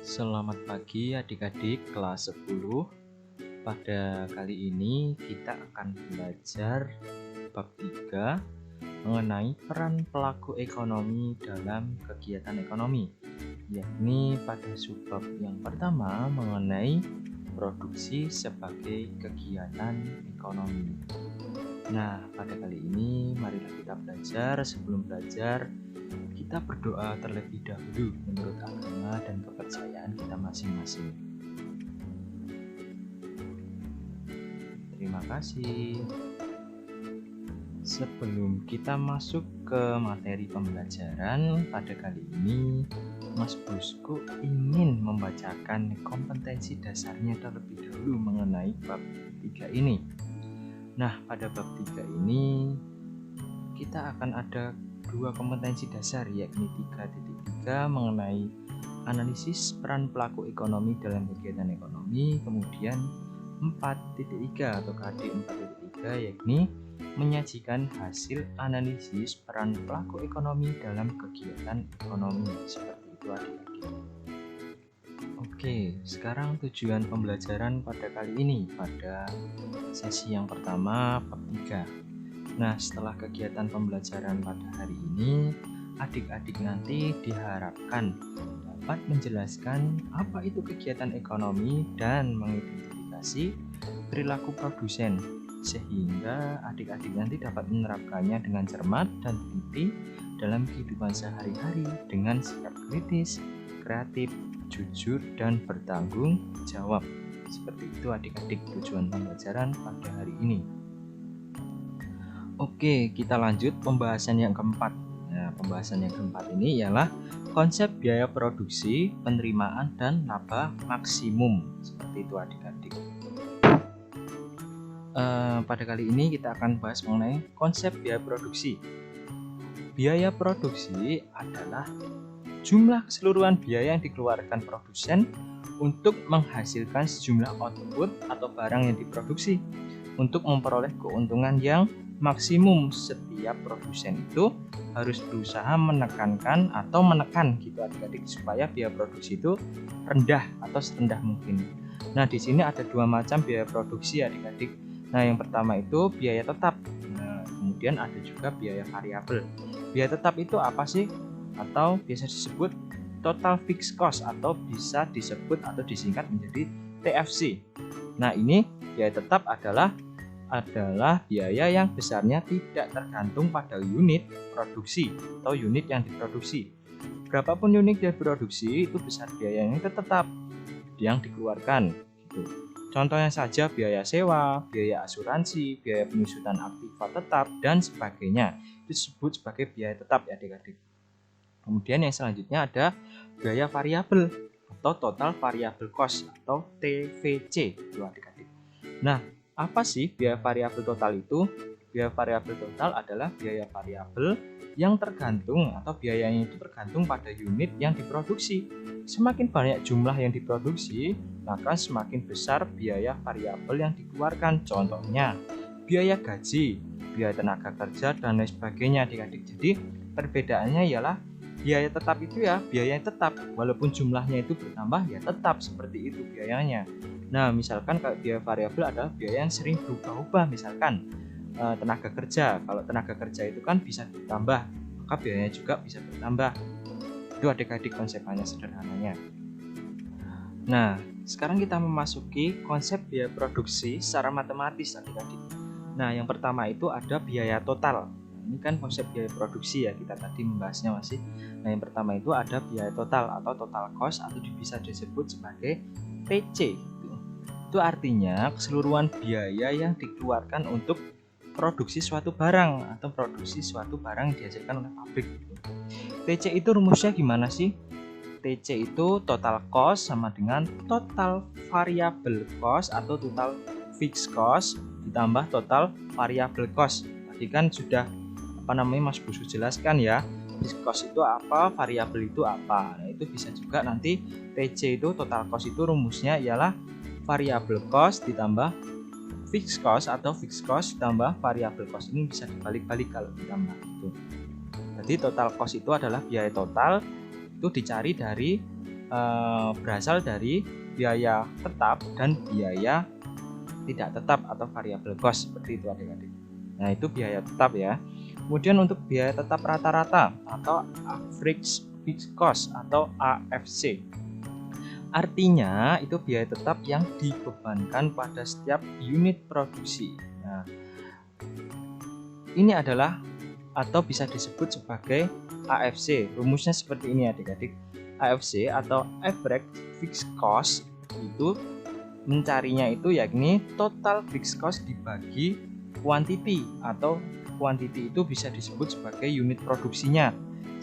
Selamat pagi adik-adik kelas 10. Pada kali ini kita akan belajar bab 3 mengenai peran pelaku ekonomi dalam kegiatan ekonomi, yakni pada subbab yang pertama mengenai produksi sebagai kegiatan ekonomi. Nah, pada kali ini marilah kita belajar. Sebelum belajar, kita berdoa terlebih dahulu menurut agama dan kepercayaan kita masing-masing. Terima kasih. Sebelum kita masuk ke materi pembelajaran pada kali ini, Mas Bosku ingin membacakan kompetensi dasarnya terlebih dahulu mengenai bab 3 ini. Nah, pada bab 3 ini kita akan ada dua kompetensi dasar, yakni 3.3 mengenai analisis peran pelaku ekonomi dalam kegiatan ekonomi, kemudian 4.3 atau KD 4.3 yakni menyajikan hasil analisis peran pelaku ekonomi dalam kegiatan ekonomi. Seperti itu adik-adik. Oke, sekarang tujuan pembelajaran pada kali ini pada sesi yang pertama bab 3. Nah, setelah kegiatan pembelajaran pada hari ini, adik-adik nanti diharapkan dapat menjelaskan apa itu kegiatan ekonomi dan mengidentifikasi perilaku produsen, sehingga adik-adik nanti dapat menerapkannya dengan cermat dan teliti dalam kehidupan sehari-hari dengan sikap kritis, kreatif, jujur, dan bertanggung jawab. Seperti itu adik-adik tujuan pembelajaran pada hari ini. Oke, kita lanjut pembahasan yang keempat. Nah, pembahasan yang keempat ini ialah konsep biaya produksi, penerimaan, dan laba maksimum. Seperti itu adik-adik. Pada kali ini kita akan bahas mengenai konsep biaya produksi. Biaya produksi adalah jumlah keseluruhan biaya yang dikeluarkan produsen untuk menghasilkan sejumlah output atau barang yang diproduksi untuk memperoleh keuntungan yang maksimum. Setiap produsen itu harus berusaha menekan gitu adik-adik supaya biaya produksi itu rendah atau serendah mungkin. Nah, di sini ada dua macam biaya produksi adik-adik. Nah, yang pertama itu biaya tetap. Nah, kemudian ada juga biaya variabel. Biaya tetap itu apa sih? Atau biasa disebut total fixed cost atau bisa disebut atau disingkat menjadi TFC. Nah, ini biaya tetap adalah biaya yang besarnya tidak tergantung pada unit produksi atau unit yang diproduksi. Berapapun unit yang diproduksi, itu besar biayanya itu tetap yang dikeluarkan gitu. Contohnya saja biaya sewa, biaya asuransi, biaya penyusutan aktiva tetap, dan sebagainya. Itu disebut sebagai biaya tetap ya adik-adik. Kemudian yang selanjutnya ada biaya variabel atau total variable cost atau TVC itu adik-adik. Nah, apa sih biaya variabel total itu? Biaya variabel total adalah biaya variabel yang tergantung atau biayanya itu tergantung pada unit yang diproduksi. Semakin banyak jumlah yang diproduksi, maka semakin besar biaya variabel yang dikeluarkan. Contohnya, biaya gaji, biaya tenaga kerja, dan lain sebagainya adik-adik. Jadi, perbedaannya ialah biaya tetap itu ya biaya yang tetap, walaupun jumlahnya itu bertambah ya tetap seperti itu biayanya. Nah, misalkan kalau biaya variabel adalah biaya yang sering berubah-ubah, misalkan tenaga kerja. Kalau tenaga kerja itu kan bisa ditambah, maka biayanya juga bisa bertambah. Itu adik-adik konsepannya sederhananya. Nah, sekarang kita memasuki konsep biaya produksi secara matematis adik-adik. Nah, yang pertama itu ada biaya total. Ini kan konsep biaya produksi ya, kita tadi membahasnya masih. Nah, yang pertama itu ada biaya total atau total cost atau bisa disebut sebagai TC. Itu artinya keseluruhan biaya yang dikeluarkan untuk produksi suatu barang atau produksi suatu barang yang dihasilkan oleh pabrik. TC itu rumusnya gimana sih? TC itu total cost sama dengan total variable cost atau total fixed cost ditambah total variable cost. Tadi kan sudah Mas Busu jelaskan ya, fixed cost itu apa, variabel itu apa. Nah, itu bisa juga nanti TC itu total cost itu rumusnya ialah variable cost ditambah fixed cost atau fixed cost ditambah variable cost. Ini bisa dibalik-balik kalau ditambah itu. Jadi total cost itu adalah biaya total, itu dicari dari berasal dari biaya tetap dan biaya tidak tetap atau variable cost, seperti itu adik-adik. Nah, itu biaya tetap ya. Kemudian untuk biaya tetap rata-rata atau average fixed cost atau AFC. Artinya itu biaya tetap yang dibebankan pada setiap unit produksi. Nah, ini adalah atau bisa disebut sebagai AFC. Rumusnya seperti ini adik-adik. AFC atau average fixed cost itu mencarinya itu yakni total fixed cost dibagi quantity, atau quantity itu bisa disebut sebagai unit produksinya.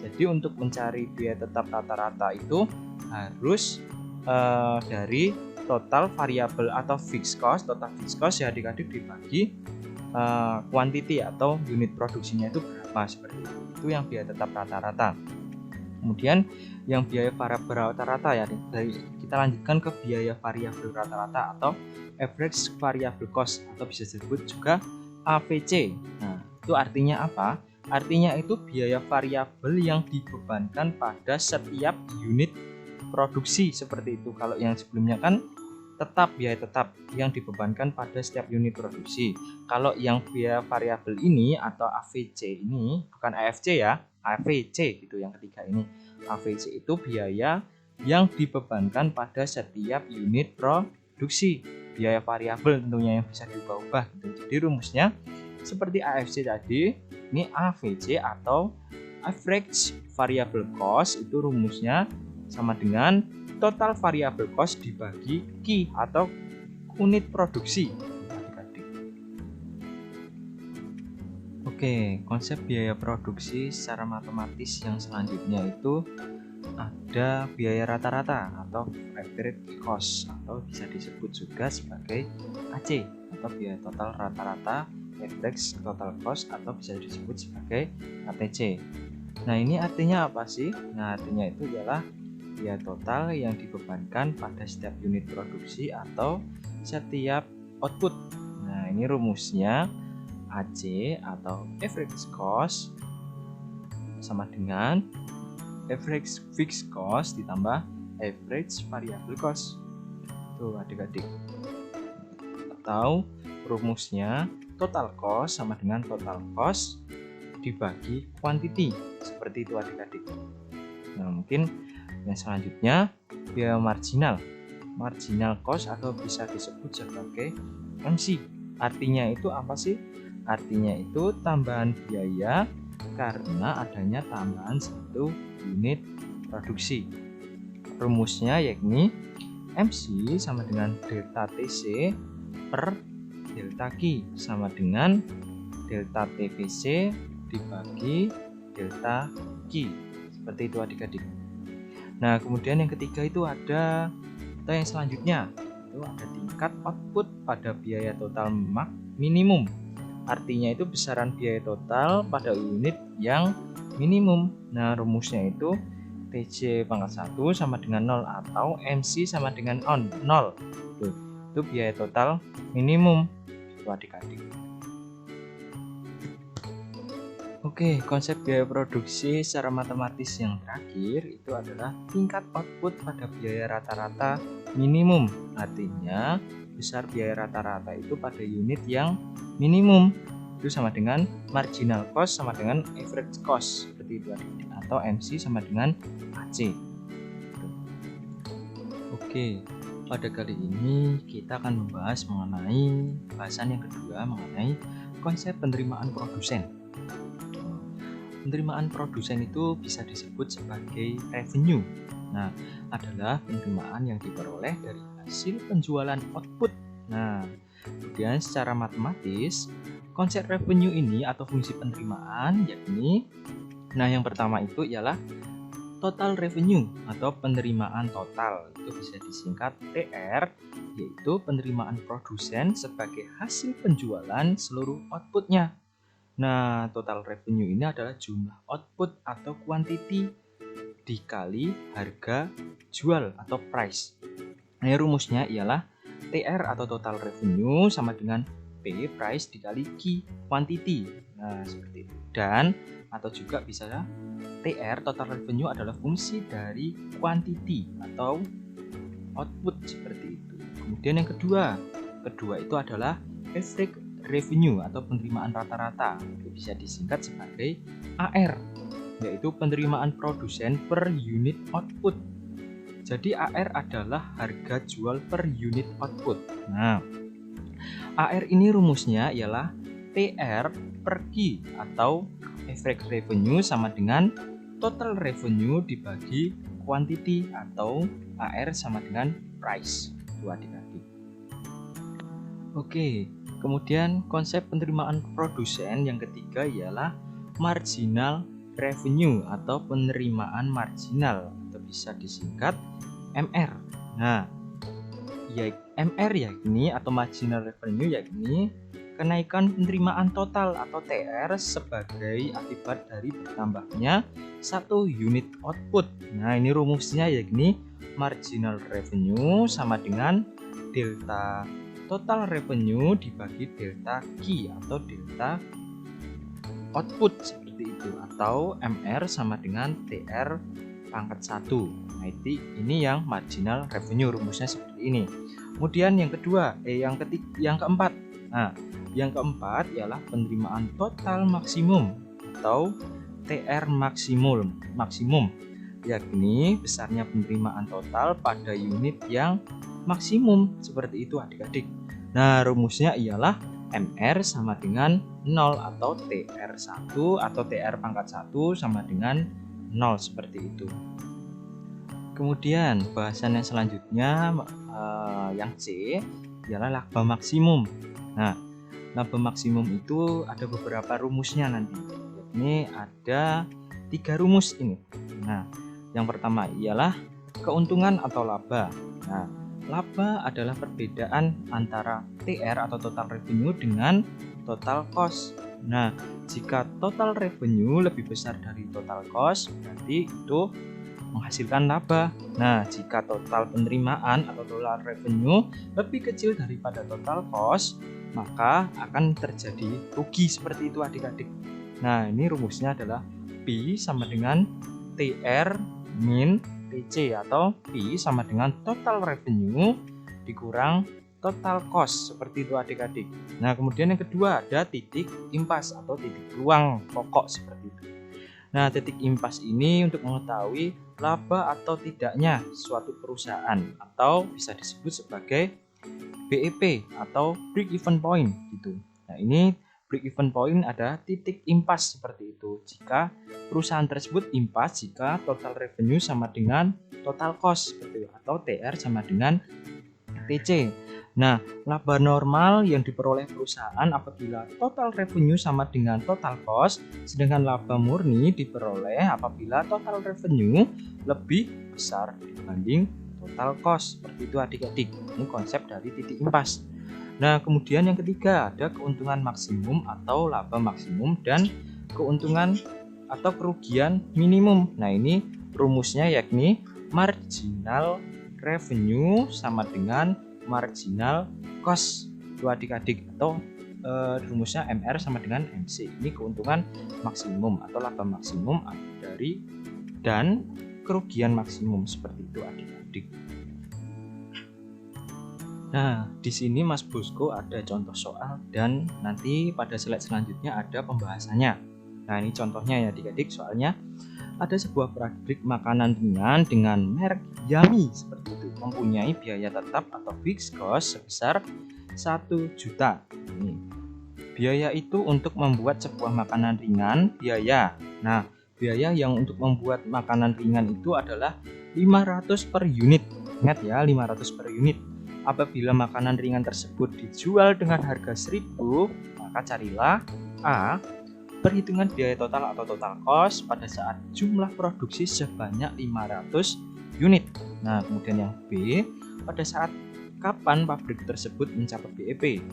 Jadi untuk mencari biaya tetap rata-rata itu harus dari total variabel atau fixed cost. Total fixed cost ya adik-adik dibagi quantity atau unit produksinya itu berapa, seperti itu. Itu yang biaya tetap rata-rata. Kemudian yang biaya variabel rata-rata ya, kita lanjutkan ke biaya variabel rata-rata atau average variable cost atau bisa disebut juga AVC. Nah, itu artinya apa? Artinya itu biaya variabel yang dibebankan pada setiap unit produksi, seperti itu. Kalau yang sebelumnya kan tetap, biaya tetap yang dibebankan pada setiap unit produksi. Kalau yang biaya variabel ini atau AVC ini, bukan AFC ya, AVC gitu yang ketiga ini. AVC itu biaya yang dibebankan pada setiap unit produksi. Biaya variabel tentunya yang bisa diubah-ubah gitu. Jadi rumusnya seperti AFC tadi, ini AVC atau average variable cost, itu rumusnya sama dengan total variable cost dibagi Q atau unit produksi. Oke, konsep biaya produksi secara matematis yang selanjutnya itu ada biaya rata-rata atau average cost, atau bisa disebut juga sebagai AC atau biaya total rata-rata, average total cost, atau bisa disebut sebagai ATC. Nah, ini artinya apa sih? Nah, artinya itu adalah biaya total yang dibebankan pada setiap unit produksi atau setiap output. Nah, ini rumusnya AC atau average cost sama dengan average fixed cost ditambah average variable cost. Tuh adik-adik. Atau rumusnya total cost sama dengan total cost dibagi quantity. Seperti itu adik-adik. Nah, mungkin yang selanjutnya biaya marginal. Marginal cost atau bisa disebut sebagai MC. Artinya itu apa sih? Artinya itu tambahan biaya karena adanya tambahan satu unit produksi. Rumusnya yakni MC sama dengan delta TC per delta Q sama dengan delta TVC dibagi delta Q. Seperti itu adik-adik. Nah, kemudian yang ketiga itu ada, atau yang selanjutnya itu ada tingkat output pada biaya total minimum. Artinya itu besaran biaya total pada unit yang minimum. Nah, rumusnya itu TC pangkat 1 sama dengan 0 atau MC sama dengan 0. Itu biaya total minimum. Itu adik-adik. Oke, konsep biaya produksi secara matematis yang terakhir itu adalah tingkat output pada biaya rata-rata minimum. Artinya besar biaya rata-rata itu pada unit yang minimum. Itu sama dengan marginal cost sama dengan average cost, seperti itu adik-adik. Atau MC sama dengan AC. Oke, pada kali ini kita akan membahas mengenai bahasan yang kedua mengenai konsep penerimaan produsen. Penerimaan produsen itu bisa disebut sebagai revenue. Nah, adalah penerimaan yang diperoleh dari hasil penjualan output. Nah, kemudian secara matematis, konsep revenue ini atau fungsi penerimaan yakni, nah yang pertama itu ialah total revenue atau penerimaan total. Itu bisa disingkat TR, yaitu penerimaan produsen sebagai hasil penjualan seluruh outputnya. Nah, total revenue ini adalah jumlah output atau quantity dikali harga jual atau price. Nah, rumusnya ialah TR atau total revenue sama dengan P price dikali Q quantity. Nah, seperti itu. Dan atau juga bisa TR, total revenue, adalah fungsi dari quantity atau output seperti itu. Kemudian yang kedua itu adalah average revenue atau penerimaan rata-rata, bisa disingkat sebagai AR, yaitu penerimaan produsen per unit output. Jadi AR adalah harga jual per unit output. Nah, AR ini rumusnya ialah TR per Q atau average revenue sama dengan total revenue dibagi quantity atau AR sama dengan price. Itu adik-adik. Oke, kemudian konsep penerimaan produsen yang ketiga ialah marginal revenue atau penerimaan marginal, atau bisa disingkat MR. Nah, MR yakni atau marginal revenue yakni kenaikan penerimaan total atau TR sebagai akibat dari bertambahnya satu unit output. Nah, ini rumusnya yakni marginal revenue sama dengan delta total revenue dibagi delta Q atau delta output seperti itu, atau MR sama dengan TR pangkat 1. Nah, ini yang marginal revenue, rumusnya seperti ini. Kemudian yang keempat. Nah, yang keempat ialah penerimaan total maksimum atau TR maksimum, yakni besarnya penerimaan total pada unit yang maksimum seperti itu adik-adik. Nah, rumusnya ialah MR sama dengan 0 atau TR1 atau TR pangkat 1 sama dengan 0 seperti itu. Kemudian bahasan yang selanjutnya yang C ialah laba maksimum. Nah, laba maksimum itu ada beberapa rumusnya nanti. Ini ada 3 rumus ini. Nah, yang pertama ialah keuntungan atau laba. Nah, laba adalah perbedaan antara TR atau total revenue dengan total cost. Nah, jika total revenue lebih besar dari total cost, berarti itu menghasilkan laba. Nah, jika total penerimaan atau total revenue lebih kecil daripada total cost, maka akan terjadi rugi seperti itu adik-adik. Nah, ini rumusnya adalah P sama dengan TR min TC atau P sama dengan total revenue dikurang total cost seperti itu adik-adik. Nah, kemudian yang kedua ada titik impas atau titik peluang pokok seperti itu. Nah, titik impas ini untuk mengetahui laba atau tidaknya suatu perusahaan atau bisa disebut sebagai BEP atau break even point gitu. Nah, ini break even point ada titik impas seperti itu jika perusahaan tersebut impas jika total revenue sama dengan total cost seperti itu, atau TR sama dengan TC. Nah, laba normal yang diperoleh perusahaan apabila total revenue sama dengan total cost, sedangkan laba murni diperoleh apabila total revenue lebih besar dibanding total cost. Seperti itu adik-adik. Ini konsep dari titik impas. Nah, kemudian yang ketiga ada keuntungan maksimum atau laba maksimum dan keuntungan atau kerugian minimum. Nah, ini rumusnya yakni marginal revenue sama dengan marginal cost itu adik-adik, atau rumusnya MR sama dengan MC. Ini keuntungan maksimum atau laba maksimum dari dan kerugian maksimum seperti itu adik-adik. Nah, di sini Mas Bosco ada contoh soal dan nanti pada slide selanjutnya ada pembahasannya. Nah, ini contohnya ya adik-adik, soalnya ada sebuah pabrik makanan ringan dengan merek Yummy seperti itu, mempunyai biaya tetap atau fixed cost sebesar 1 juta. Ini biaya itu untuk membuat sebuah makanan ringan, biaya. Nah, biaya yang untuk membuat makanan ringan itu adalah 500 per unit. Ingat ya, 500 per unit. Apabila makanan ringan tersebut dijual dengan harga 1000, maka carilah A, perhitungan biaya total atau total cost pada saat jumlah produksi sebanyak 500 unit. Nah, kemudian yang B, pada saat kapan pabrik tersebut mencapai BEP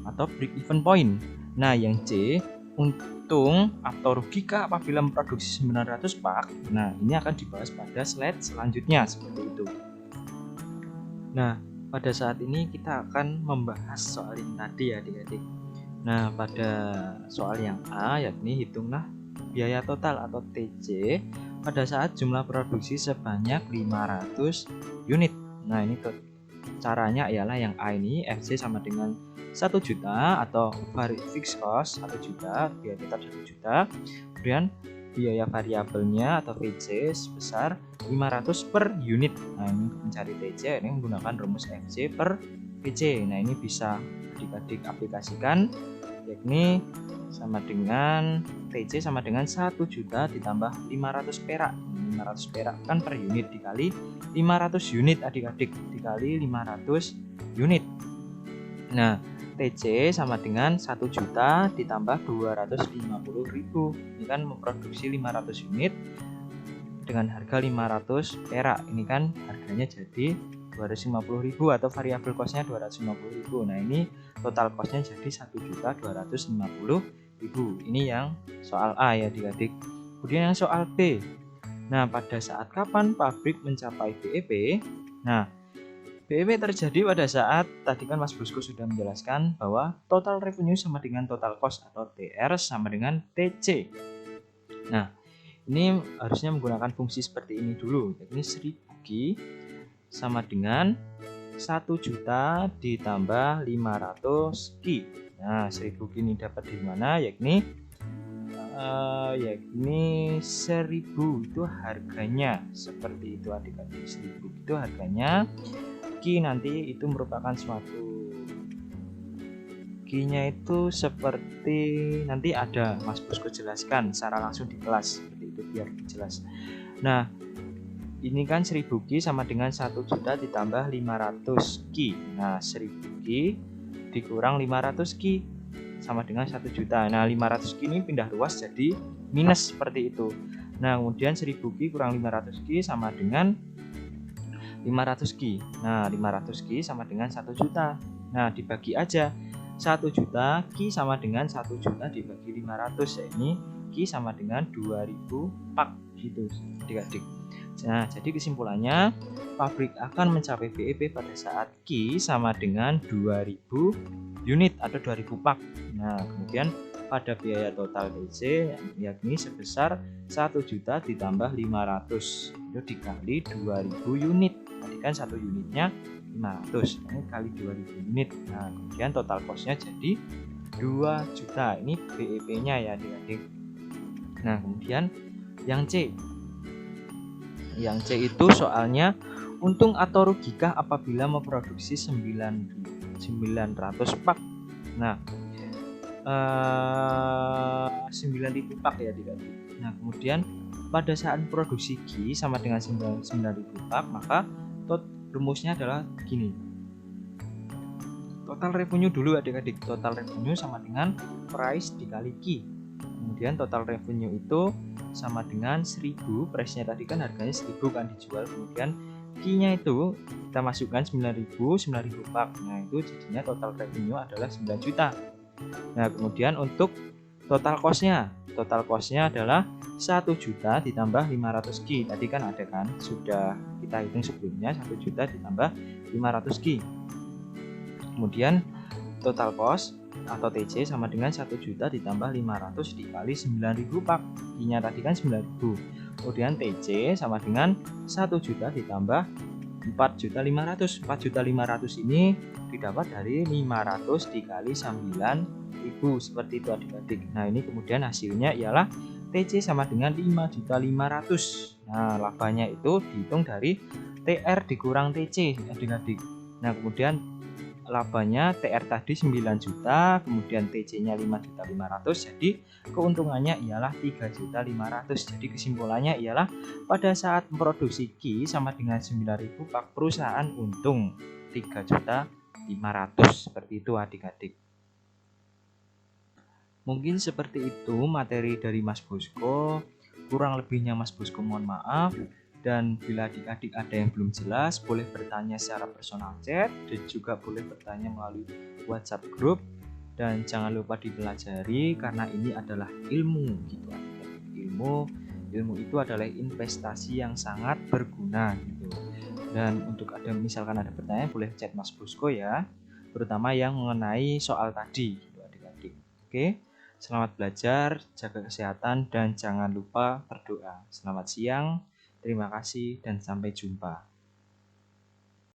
atau break even point. Nah, yang C, untung atau rugikah apabila memproduksi 900 pak. Nah, ini akan dibahas pada slide selanjutnya seperti itu. Nah, pada saat ini kita akan membahas soal ini tadi ya adik-adik. Nah, pada soal yang A, yakni hitunglah biaya total atau TC pada saat jumlah produksi sebanyak 500 unit. Nah, ini caranya ialah yang A ini FC sama dengan 1 juta atau fixed cost 1 juta, biaya tetap 1 juta. Kemudian biaya variabelnya atau VC sebesar 500 per unit. Nah, ini untuk mencari TC ini menggunakan rumus FC per VC. Nah, ini bisa adik-adik aplikasikan, yakni sama dengan TC sama dengan 1 juta ditambah 500 perak. 500 perak kan per unit dikali 500 unit adik-adik dikali 500 unit. Nah, TC sama dengan 1 juta ditambah 250.000. Ini kan memproduksi 500 unit dengan harga 500 perak. Ini kan harganya jadi 250.000 atau variabel costnya 250.000. Nah, ini total costnya jadi 1.250.000. Ini yang soal A ya adik-adik. Kemudian yang soal B. Nah, pada saat kapan pabrik mencapai BEP? Nah, BEP terjadi pada saat tadi kan Mas Bosco sudah menjelaskan bahwa total revenue sama dengan total cost atau TR sama dengan TC. Nah, ini harusnya menggunakan fungsi seperti ini dulu, yakni 1000 Ki sama dengan 1 juta ditambah 500 Ki. Nah, 1000 Ki ini dapat di mana? Yakni 1000 itu harganya seperti itu adik-adik. 1000 itu harganya. Ki nanti itu merupakan suatu Ki-nya itu seperti nanti ada Mas Bosco jelaskan secara langsung di kelas seperti itu biar jelas. Nah, ini kan 1000 Ki sama dengan 1 juta ditambah 500 Ki. Nah, 1000 Ki dikurang 500 Ki sama dengan 1 juta. Nah, 500 Ki ini pindah ruas jadi minus seperti itu. Nah, kemudian 1000 Ki kurang 500 Ki sama dengan 500 Ki. Nah, 500 Ki sama dengan 1 juta. Nah, dibagi aja. 1 juta Ki sama dengan 1 juta dibagi 500. Ya, ini Ki sama dengan 2000 pak gitu adik-adik. Nah, jadi kesimpulannya pabrik akan mencapai BEP pada saat Ki sama dengan 2000 unit atau 2000 pak. Nah, kemudian pada biaya total TC yakni sebesar 1 juta ditambah 500 itu dikali 2000 unit. Tadi kan 1 unitnya 500, ini kali 2000 unit. Nah, kemudian total costnya jadi 2 juta. Ini BEP-nya ya adik-adik. Nah, kemudian yang C. Yang C itu soalnya untung atau rugikah apabila memproduksi 900 pak. Nah, 9.000 pak ya adik-adik. Nah, kemudian pada saat produksi Ki sama dengan 9.000 pak, maka rumusnya adalah gini. Total revenue dulu adik-adik. Total revenue sama dengan price dikali Ki. Kemudian total revenue itu sama dengan 1000. Price-nya tadi kan harganya 1000 kan dijual. Kemudian Ki-nya itu kita masukkan 9.000 pak. Nah, itu jadinya total revenue adalah 9 juta. Nah, kemudian untuk total cost-nya. Total cost-nya adalah 1 juta ditambah 500 Ki. Tadi kan ada kan, sudah kita hitung sebelumnya 1 juta ditambah 500 Ki. Kemudian total cost atau TC sama dengan 1 juta ditambah 500 dikali 9.000 pak. Ki-nya tadi kan 9.000. Kemudian TC sama dengan 1 juta ditambah 4.500. 4.500 ini didapat dari 500 dikali 9.000 seperti itu adik-adik. Nah, ini kemudian hasilnya ialah TC sama dengan 5.500. Nah, labanya itu dihitung dari TR dikurang TC adik-adik. Nah, kemudian labanya TR tadi 9 juta, kemudian TC-nya 5.500, jadi keuntungannya ialah 3.500. Jadi kesimpulannya ialah pada saat memproduksi Ki sama dengan 9.000 pak, perusahaan untung 3.500. Seperti itu adik-adik. Mungkin seperti itu materi dari Mas Bosco. Kurang lebihnya Mas Bosco mohon maaf. Dan bila adik-adik ada yang belum jelas, boleh bertanya secara personal chat dan juga boleh bertanya melalui WhatsApp group. Dan jangan lupa dipelajari karena ini adalah ilmu gitu adik-adik. Ilmu itu adalah investasi yang sangat berguna gitu. Dan untuk misalkan ada pertanyaan boleh chat Mas Bosco ya, terutama yang mengenai soal tadi gitu adik-adik. Oke, selamat belajar, jaga kesehatan, dan jangan lupa berdoa. Selamat siang, terima kasih, dan sampai jumpa.